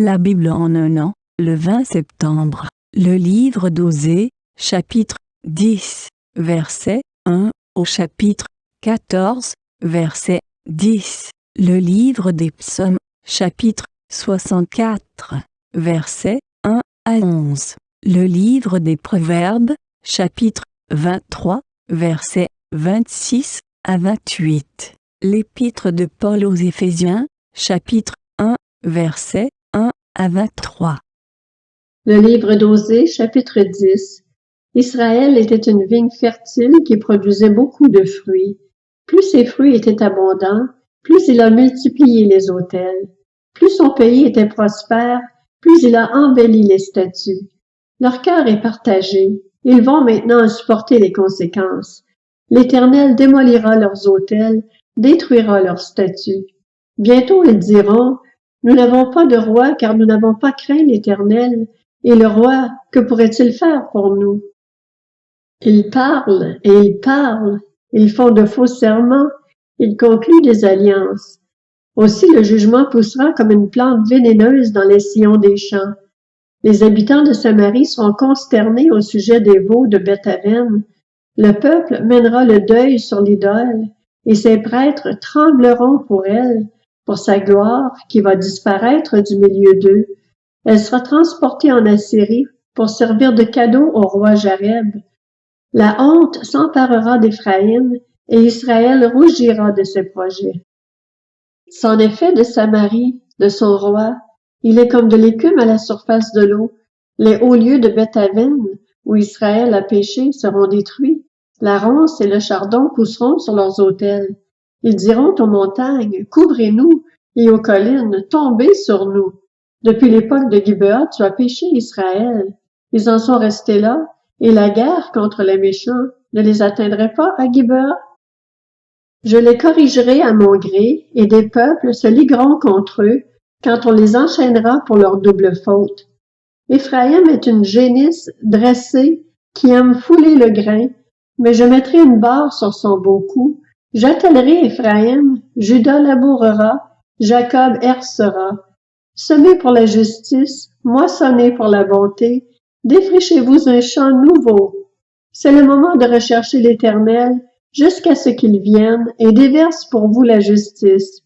La Bible en un an, le 20 septembre. Le livre d'Osée, chapitre 10, verset 1 au chapitre 14, verset 10. Le livre des psaumes, chapitre 64, verset 1 à 11. Le livre des proverbes, chapitre 23, verset 26 à 28. L'épître de Paul aux Éphésiens, chapitre 1, verset 1 à 23. Le livre d'Osée, chapitre 10. Israël était une vigne fertile qui produisait beaucoup de fruits. Plus ses fruits étaient abondants, plus il a multiplié les autels. Plus son pays était prospère, plus il a embelli les statues. Leur cœur est partagé. Ils vont maintenant supporter les conséquences. L'Éternel démolira leurs autels, détruira leurs statues. Bientôt ils diront, « Nous n'avons pas de roi car nous n'avons pas craint l'Éternel. Et le roi, que pourrait-il faire pour nous? » Ils parlent et ils parlent. Ils font de faux serments. Ils concluent des alliances. Aussi le jugement poussera comme une plante vénéneuse dans les sillons des champs. Les habitants de Samarie seront consternés au sujet des veaux de Beth-Aven. Le peuple mènera le deuil sur l'idole, et ses prêtres trembleront pour elle, pour sa gloire qui va disparaître du milieu d'eux. Elle sera transportée en Assyrie pour servir de cadeau au roi Jareb. La honte s'emparera d'Éphraïm, et Israël rougira de ses projets. C'en est fait de Samarie, de son roi. Il est comme de l'écume à la surface de l'eau. Les hauts lieux de Beth-Aven, où Israël a péché, seront détruits. La ronce et le chardon pousseront sur leurs autels. Ils diront aux montagnes, « Couvrez-nous », et aux collines, « Tombez sur nous ». Depuis l'époque de Gibéa, tu as péché Israël. Ils en sont restés là, et la guerre contre les méchants ne les atteindrait pas à Gibéa. Je les corrigerai à mon gré, et des peuples se ligueront contre eux, quand on les enchaînera pour leur double faute. Éphraïm est une génisse dressée qui aime fouler le grain, mais je mettrai une barre sur son beau cou. J'attellerai Éphraïm, Juda labourera, Jacob hercera. Semez pour la justice, moissonnez pour la bonté, défrichez-vous un champ nouveau. C'est le moment de rechercher l'Éternel jusqu'à ce qu'il vienne et déverse pour vous la justice.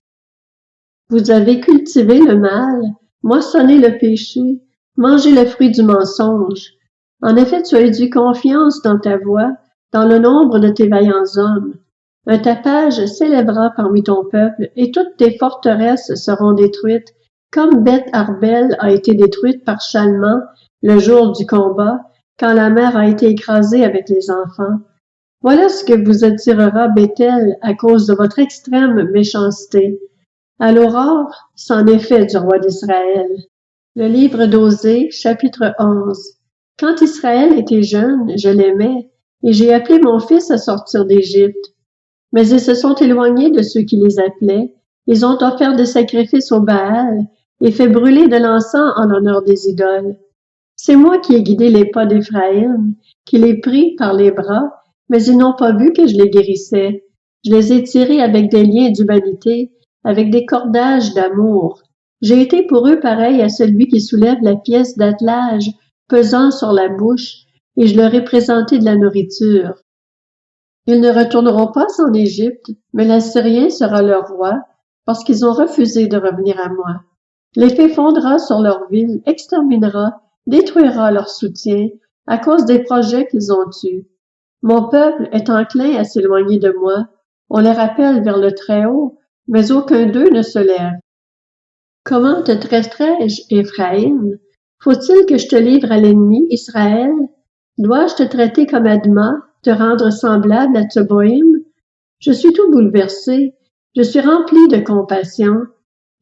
Vous avez cultivé le mal, moissonné le péché, mangé le fruit du mensonge. En effet, tu as eu du confiance dans ta voix, dans le nombre de tes vaillants hommes. Un tapage s'élèvera parmi ton peuple, et toutes tes forteresses seront détruites, comme Beth-Arbel a été détruite par Chalman le jour du combat, quand la mer a été écrasée avec les enfants. Voilà ce que vous attirera Bethel à cause de votre extrême méchanceté. À l'aurore, c'en est fait du roi d'Israël. Le livre d'Osée, chapitre 11. Quand Israël était jeune, je l'aimais, et j'ai appelé mon fils à sortir d'Égypte. Mais ils se sont éloignés de ceux qui les appelaient. Ils ont offert des sacrifices au Baal et fait brûler de l'encens en l'honneur des idoles. C'est moi qui ai guidé les pas d'Éphraïm, qui les pris par les bras, mais ils n'ont pas vu que je les guérissais. Je les ai tirés avec des liens d'humanité, avec des cordages d'amour. J'ai été pour eux pareil à celui qui soulève la pièce d'attelage pesant sur la bouche, et je leur ai présenté de la nourriture. Ils ne retourneront pas en Égypte, mais l'Assyrien sera leur roi, parce qu'ils ont refusé de revenir à moi. L'épée fondra sur leur ville, exterminera, détruira leur soutien, à cause des projets qu'ils ont eus. Mon peuple est enclin à s'éloigner de moi. On les rappelle vers le Très-Haut, mais aucun d'eux ne se lève. Comment te traiterai-je, Éphraïm? Faut-il que je te livre à l'ennemi, Israël? Dois-je te traiter comme Adma, te rendre semblable à Teboïm? Je suis tout bouleversé. Je suis rempli de compassion.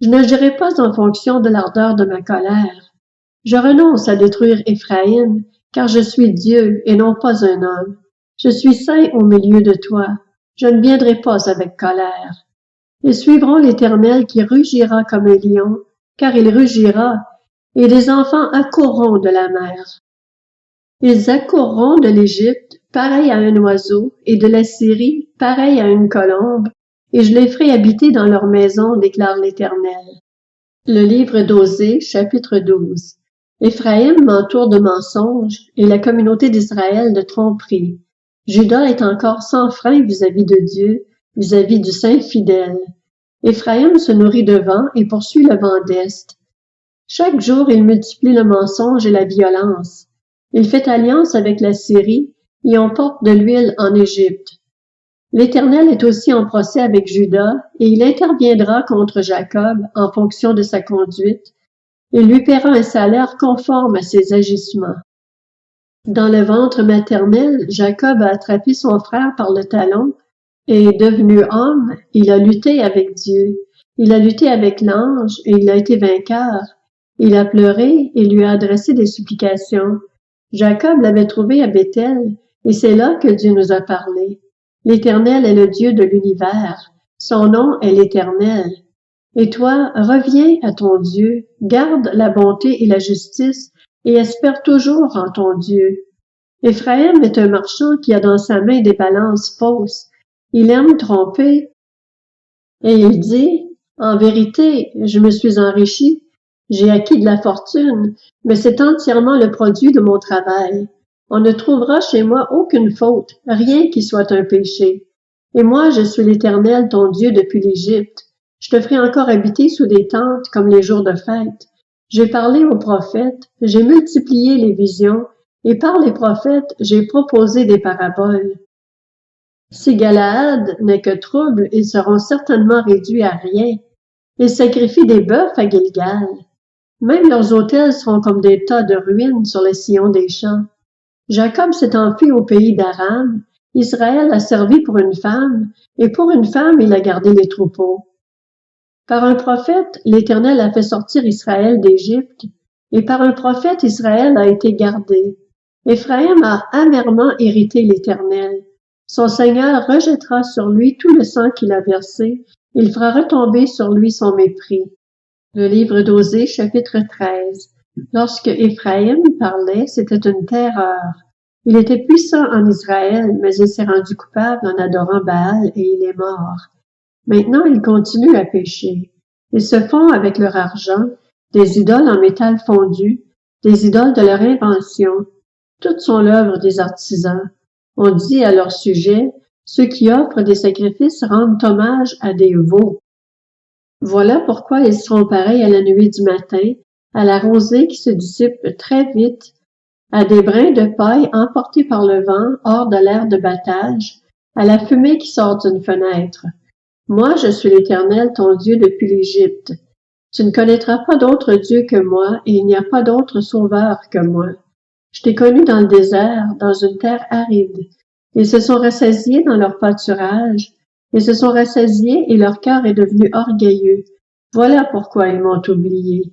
Je n'agirai pas en fonction de l'ardeur de ma colère. Je renonce à détruire Éphraïm, car je suis Dieu et non pas un homme. Je suis saint au milieu de toi. Je ne viendrai pas avec colère. Ils suivront l'Éternel qui rugira comme un lion, car il rugira, et des enfants accourront de la mer. Ils accourront de l'Égypte, pareil à un oiseau, et de la Syrie, pareil à une colombe, et je les ferai habiter dans leur maison, déclare l'Éternel. Le livre d'Osée, chapitre 12. Éphraïm m'entoure de mensonges et la communauté d'Israël de tromperies. Juda est encore sans frein vis-à-vis de Dieu, vis-à-vis du Saint fidèle. Éphraïm se nourrit de vent et poursuit le vent d'Est. Chaque jour, il multiplie le mensonge et la violence. Il fait alliance avec la Syrie et emporte de l'huile en Égypte. L'Éternel est aussi en procès avec Juda, et il interviendra contre Jacob en fonction de sa conduite. Il lui paiera un salaire conforme à ses agissements. Dans le ventre maternel, Jacob a attrapé son frère par le talon, et devenu homme, il a lutté avec Dieu. Il a lutté avec l'ange, et il a été vainqueur. Il a pleuré et lui a adressé des supplications. Jacob l'avait trouvé à Béthel, et c'est là que Dieu nous a parlé. L'Éternel est le Dieu de l'univers. Son nom est l'Éternel. Et toi, reviens à ton Dieu, garde la bonté et la justice, et espère toujours en ton Dieu. Éphraïm est un marchand qui a dans sa main des balances fausses. Il aime tromper. Et il dit, en vérité, je me suis enrichi, j'ai acquis de la fortune, mais c'est entièrement le produit de mon travail. On ne trouvera chez moi aucune faute, rien qui soit un péché. Et moi, je suis l'Éternel, ton Dieu, depuis l'Égypte. Je te ferai encore habiter sous des tentes comme les jours de fête. J'ai parlé aux prophètes, j'ai multiplié les visions, et par les prophètes, j'ai proposé des paraboles. Si Galaad n'est que trouble, ils seront certainement réduits à rien. Ils sacrifient des bœufs à Gilgal. Même leurs autels seront comme des tas de ruines sur les sillons des champs. Jacob s'est enfui au pays d'Aram, Israël a servi pour une femme, et pour une femme il a gardé les troupeaux. Par un prophète, l'Éternel a fait sortir Israël d'Égypte, et par un prophète Israël a été gardé. Éphraïm a amèrement irrité l'Éternel. Son Seigneur rejettera sur lui tout le sang qu'il a versé, il fera retomber sur lui son mépris. Le livre d'Osée, chapitre 13. Lorsque Éphraïm parlait, c'était une terreur. Il était puissant en Israël, mais il s'est rendu coupable en adorant Baal et il est mort. Maintenant, ils continuent à pécher. Ils se font avec leur argent des idoles en métal fondu, des idoles de leur invention. Toutes sont l'œuvre des artisans. On dit à leur sujet, ceux qui offrent des sacrifices rendent hommage à des veaux. Voilà pourquoi ils seront pareils à la nuée du matin, à la rosée qui se dissipe très vite, à des brins de paille emportés par le vent hors de l'air de battage, à la fumée qui sort d'une fenêtre. Moi, je suis l'Éternel, ton Dieu depuis l'Égypte. Tu ne connaîtras pas d'autre Dieu que moi, et il n'y a pas d'autre sauveur que moi. Je t'ai connu dans le désert, dans une terre aride. Ils se sont rassasiés dans leur pâturage. Ils se sont rassasiés et leur cœur est devenu orgueilleux. Voilà pourquoi ils m'ont oublié.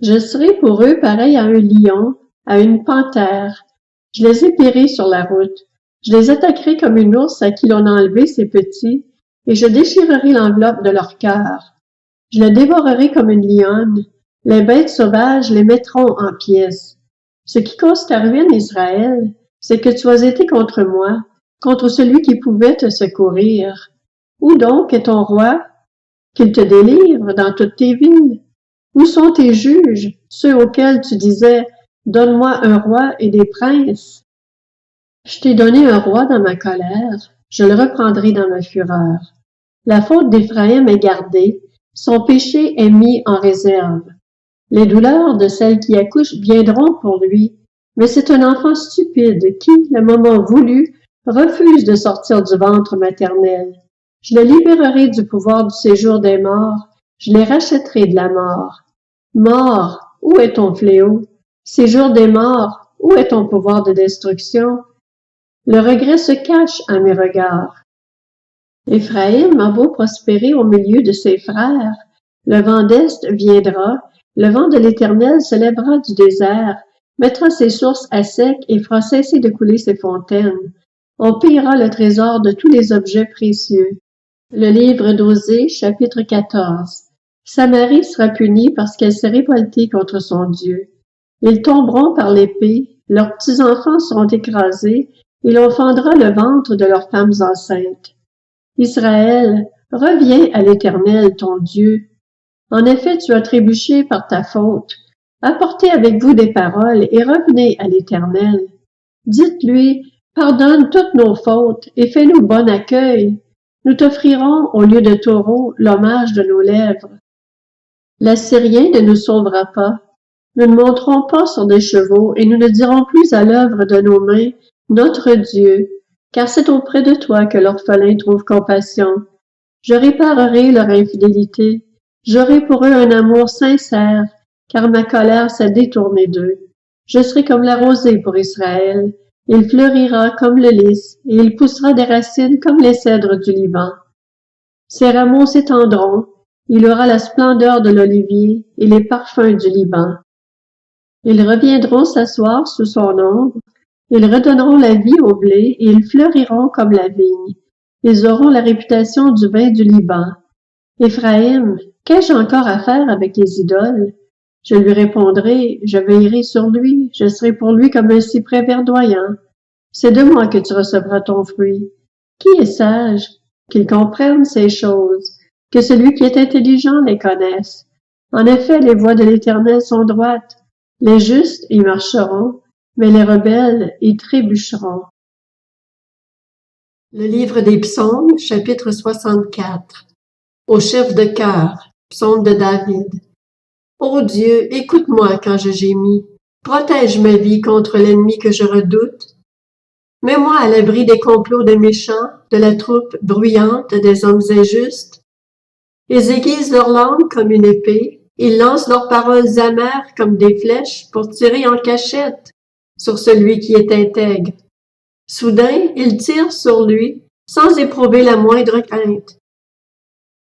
Je serai pour eux pareil à un lion, à une panthère. Je les épierai sur la route. Je les attaquerai comme une ours à qui l'on a enlevé ses petits, et je déchirerai l'enveloppe de leur cœur. Je les dévorerai comme une lionne. Les bêtes sauvages les mettront en pièces. Ce qui cause ta ruine, Israël, c'est que tu as été contre moi, contre celui qui pouvait te secourir. Où donc est ton roi? Qu'il te délivre dans toutes tes villes. Où sont tes juges, ceux auxquels tu disais, donne-moi un roi et des princes? Je t'ai donné un roi dans ma colère, je le reprendrai dans ma fureur. La faute d'Éphraïm est gardée, son péché est mis en réserve. Les douleurs de celle qui accouche viendront pour lui, mais c'est un enfant stupide qui, le moment voulu, refuse de sortir du ventre maternel. Je le libérerai du pouvoir du séjour des morts, je les rachèterai de la mort. Mort, où est ton fléau? Séjour des morts, où est ton pouvoir de destruction? Le regret se cache à mes regards. Éphraïm a beau prospérer au milieu de ses frères, le vent d'Est viendra, le vent de l'Éternel se lèvera du désert, mettra ses sources à sec et fera cesser de couler ses fontaines. On pillera le trésor de tous les objets précieux. Le livre d'Osée, chapitre 14. Samarie sera punie parce qu'elle s'est révoltée contre son Dieu. Ils tomberont par l'épée, leurs petits-enfants seront écrasés, et l'on fendra le ventre de leurs femmes enceintes. Israël, reviens à l'Éternel, ton Dieu. En effet, tu as trébuché par ta faute. Apportez avec vous des paroles et revenez à l'Éternel. Dites-lui, pardonne toutes nos fautes et fais-nous bon accueil. Nous t'offrirons, au lieu de taureau, l'hommage de nos lèvres. L'Assyrien ne nous sauvera pas. Nous ne monterons pas sur des chevaux et nous ne dirons plus à l'œuvre de nos mains, notre Dieu, car c'est auprès de toi que l'orphelin trouve compassion. Je réparerai leur infidélité. J'aurai pour eux un amour sincère, car ma colère s'est détournée d'eux. Je serai comme la rosée pour Israël. Il fleurira comme le lys, et il poussera des racines comme les cèdres du Liban. Ses rameaux s'étendront, il aura la splendeur de l'olivier et les parfums du Liban. Ils reviendront s'asseoir sous son ombre, ils redonneront la vie au blé et ils fleuriront comme la vigne. Ils auront la réputation du vin du Liban. Éphraïm, qu'ai-je encore à faire avec les idoles? Je lui répondrai, je veillerai sur lui, je serai pour lui comme un cyprès verdoyant. C'est de moi que tu recevras ton fruit. Qui est sage? Qu'il comprenne ces choses, que celui qui est intelligent les connaisse. En effet, les voies de l'Éternel sont droites. Les justes y marcheront, mais les rebelles y trébucheront. Le livre des Psaumes, chapitre 64. Au chef de chœur, psaume de David. Ô Dieu, écoute-moi quand je gémis. Protège ma vie contre l'ennemi que je redoute. Mets-moi à l'abri des complots des méchants, de la troupe bruyante des hommes injustes. Ils aiguisent leur langue comme une épée, ils lancent leurs paroles amères comme des flèches pour tirer en cachette sur celui qui est intègre. Soudain, ils tirent sur lui sans éprouver la moindre crainte.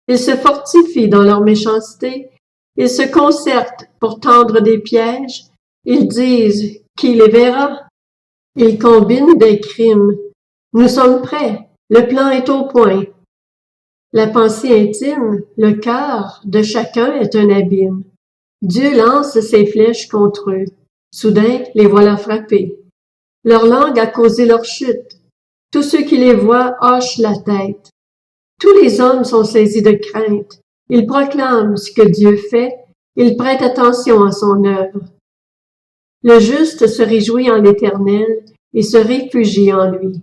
Ils se fortifient dans leur méchanceté, ils se concertent pour tendre des pièges, ils disent « Qui les verra ?» Ils combinent des crimes. Nous sommes prêts, le plan est au point. La pensée intime, le cœur de chacun est un abîme. Dieu lance ses flèches contre eux. Soudain, les voilà frappés. Leur langue a causé leur chute. Tous ceux qui les voient hochent la tête. Tous les hommes sont saisis de crainte. Ils proclament ce que Dieu fait. Ils prêtent attention à son œuvre. Le juste se réjouit en l'Éternel et se réfugie en lui.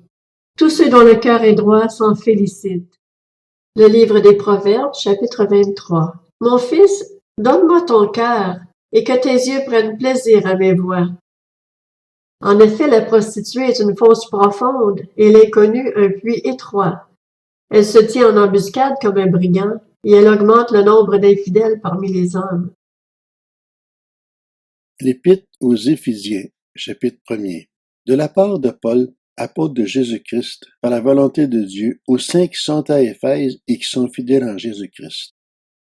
Tous ceux dont le cœur est droit s'en félicitent. Le livre des Proverbes, chapitre 23. Mon fils, donne-moi ton cœur et que tes yeux prennent plaisir à mes voies. En effet, la prostituée est une fosse profonde et l'inconnu un puits étroit. Elle se tient en embuscade comme un brigand et elle augmente le nombre d'infidèles parmi les hommes. L'Épître aux Éphésiens, chapitre 1er. De la part de Paul, apôtre de Jésus-Christ, par la volonté de Dieu, aux saints qui sont à Éphèse et qui sont fidèles en Jésus-Christ.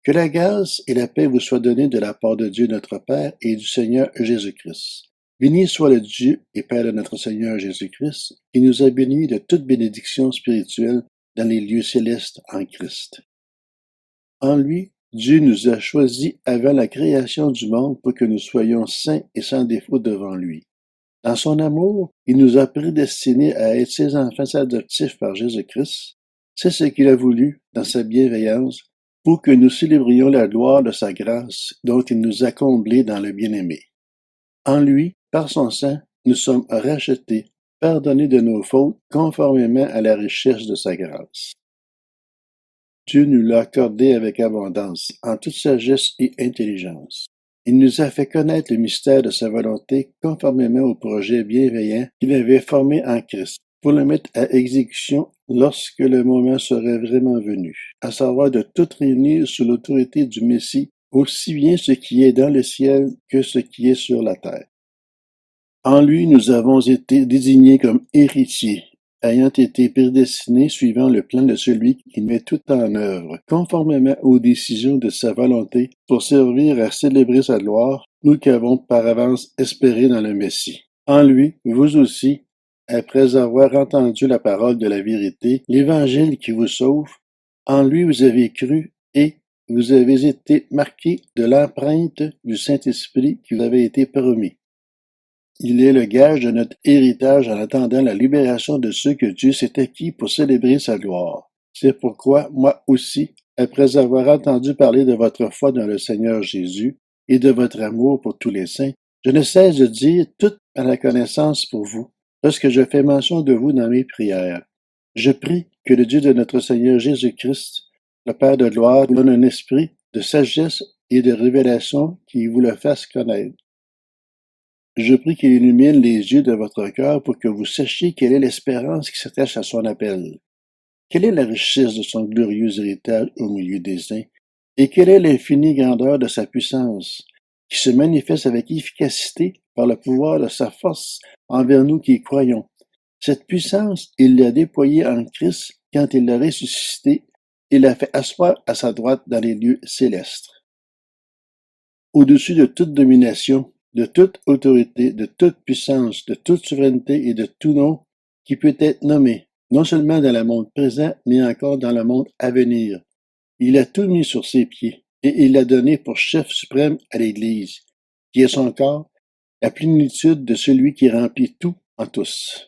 Que la grâce et la paix vous soient données de la part de Dieu notre Père et du Seigneur Jésus-Christ. Béni soit le Dieu et Père de notre Seigneur Jésus-Christ, qui nous a bénis de toute bénédiction spirituelle dans les lieux célestes en Christ. En lui, Dieu nous a choisis avant la création du monde pour que nous soyons saints et sans défaut devant lui. Dans son amour, il nous a prédestinés à être ses enfants adoptifs par Jésus-Christ. C'est ce qu'il a voulu, dans sa bienveillance, pour que nous célébrions la gloire de sa grâce dont il nous a comblés dans le bien-aimé. En lui, par son sang, nous sommes rachetés, pardonnés de nos fautes, conformément à la richesse de sa grâce. Dieu nous l'a accordé avec abondance, en toute sagesse et intelligence. Il nous a fait connaître le mystère de sa volonté conformément au projet bienveillant qu'il avait formé en Christ, pour le mettre à exécution lorsque le moment serait vraiment venu, à savoir de tout réunir sous l'autorité du Messie, aussi bien ce qui est dans le ciel que ce qui est sur la terre. En lui, nous avons été désignés comme héritiers, ayant été prédestinés suivant le plan de celui qui met tout en œuvre, conformément aux décisions de sa volonté, pour servir à célébrer sa gloire, nous qui avons par avance espéré dans le Messie. En lui, vous aussi, après avoir entendu la parole de la vérité, l'Évangile qui vous sauve, en lui vous avez cru et vous avez été marqués de l'empreinte du Saint-Esprit qui vous avait été promis. Il est le gage de notre héritage en attendant la libération de ceux que Dieu s'est acquis pour célébrer sa gloire. C'est pourquoi, moi aussi, après avoir entendu parler de votre foi dans le Seigneur Jésus et de votre amour pour tous les saints, je ne cesse de dire toute ma connaissance pour vous, lorsque je fais mention de vous dans mes prières. Je prie que le Dieu de notre Seigneur Jésus-Christ, le Père de gloire, vous donne un esprit de sagesse et de révélation qui vous le fasse connaître. Je prie qu'il illumine les yeux de votre cœur pour que vous sachiez quelle est l'espérance qui s'attache à son appel. Quelle est la richesse de son glorieux héritage au milieu des saints, et quelle est l'infinie grandeur de sa puissance, qui se manifeste avec efficacité par le pouvoir de sa force envers nous qui y croyons. Cette puissance, il l'a déployée en Christ quand il l'a ressuscité et l'a fait asseoir à sa droite dans les lieux célestes. Au-dessus de toute domination, de toute autorité, de toute puissance, de toute souveraineté et de tout nom qui peut être nommé, non seulement dans le monde présent, mais encore dans le monde à venir. Il a tout mis sur ses pieds, et il l'a donné pour chef suprême à l'Église, qui est son corps, la plénitude de celui qui remplit tout en tous.